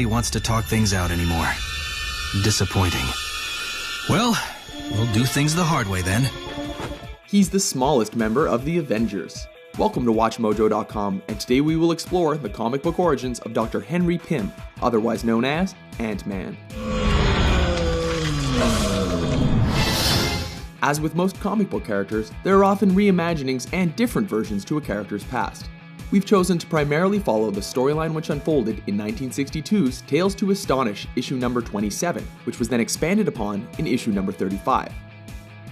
nobody wants to talk things out anymore. Disappointing. Well, we'll do things the hard way then. He's the smallest member of the Avengers. Welcome to WatchMojo.com, and today we will explore the comic book origins of Dr. Henry Pym, otherwise known as Ant-Man. As with most comic book characters, there are often reimaginings and different versions to a character's past. We've chosen to primarily follow the storyline which unfolded in 1962's Tales to Astonish issue number 27, which was then expanded upon in issue number 35.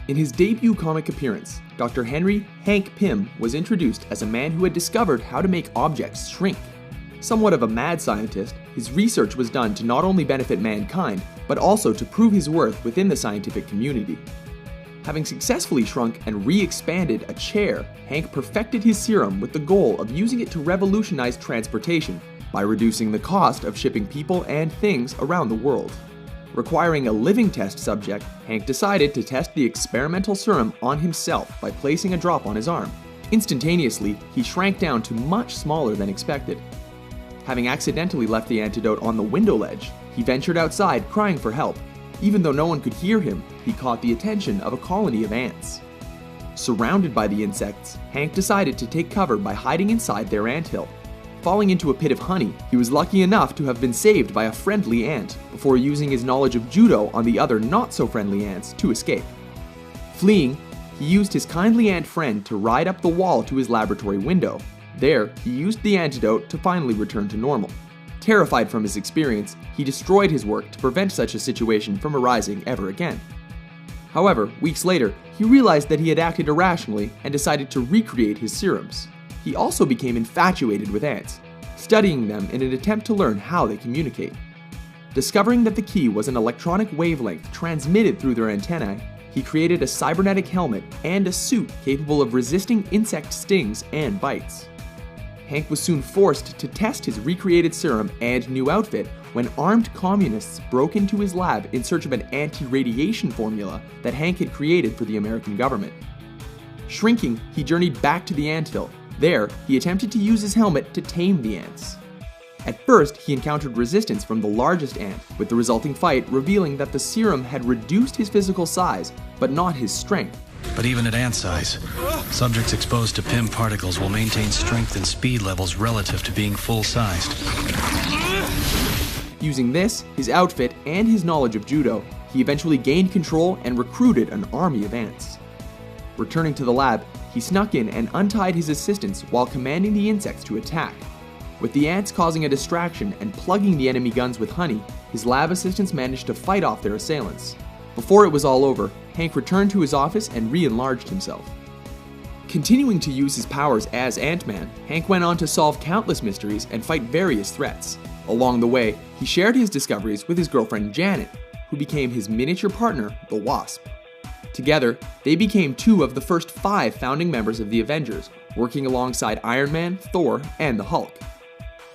In his debut comic appearance, Dr. Henry Hank Pym was introduced as a man who had discovered how to make objects shrink. Somewhat of a mad scientist, his research was done to not only benefit mankind, but also to prove his worth within the scientific community. Having successfully shrunk and re-expanded a chair, Hank perfected his serum with the goal of using it to revolutionize transportation by reducing the cost of shipping people and things around the world. Requiring a living test subject, Hank decided to test the experimental serum on himself by placing a drop on his arm. Instantaneously, he shrank down to much smaller than expected. Having accidentally left the antidote on the window ledge, he ventured outside crying for help. Even though no one could hear him, he caught the attention of a colony of ants. Surrounded by the insects, Hank decided to take cover by hiding inside their anthill. Falling into a pit of honey, he was lucky enough to have been saved by a friendly ant before using his knowledge of judo on the other not-so-friendly ants to escape. Fleeing, he used his kindly ant friend to ride up the wall to his laboratory window. There, he used the antidote to finally return to normal. Terrified from his experience, he destroyed his work to prevent such a situation from arising ever again. However, weeks later, he realized that he had acted irrationally and decided to recreate his serums. He also became infatuated with ants, studying them in an attempt to learn how they communicate. Discovering that the key was an electronic wavelength transmitted through their antennae, he created a cybernetic helmet and a suit capable of resisting insect stings and bites. Hank was soon forced to test his recreated serum and new outfit when armed communists broke into his lab in search of an anti-radiation formula that Hank had created for the American government. Shrinking, he journeyed back to the anthill. There, he attempted to use his helmet to tame the ants. At first, he encountered resistance from the largest ant, with the resulting fight revealing that the serum had reduced his physical size, but not his strength. But even at ant size, subjects exposed to Pym particles will maintain strength and speed levels relative to being full-sized. Using this, his outfit, and his knowledge of judo, he eventually gained control and recruited an army of ants. Returning to the lab, he snuck in and untied his assistants while commanding the insects to attack. With the ants causing a distraction and plugging the enemy guns with honey, his lab assistants managed to fight off their assailants. Before it was all over, Hank returned to his office and re-enlarged himself. Continuing to use his powers as Ant-Man, Hank went on to solve countless mysteries and fight various threats. Along the way, he shared his discoveries with his girlfriend Janet, who became his miniature partner, the Wasp. Together, they became two of the first 5 founding members of the Avengers, working alongside Iron Man, Thor, and the Hulk.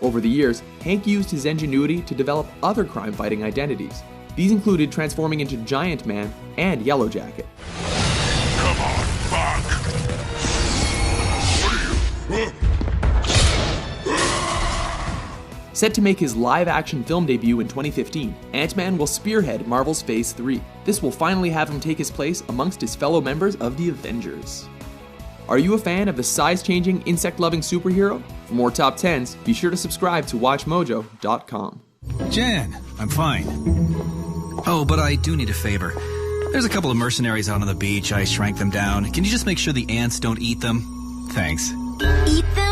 Over the years, Hank used his ingenuity to develop other crime-fighting identities. These included transforming into Giant Man and Yellow Jacket. Come on, Buck! Set to make his live-action film debut in 2015, Ant-Man will spearhead Marvel's Phase 3. This will finally have him take his place amongst his fellow members of the Avengers. Are you a fan of the size-changing, insect-loving superhero? For more top 10s, be sure to subscribe to WatchMojo.com. Jan, I'm fine. Oh, but I do need a favor. There's a couple of mercenaries out on the beach. I shrank them down. Can you just make sure the ants don't eat them? Thanks. Eat them?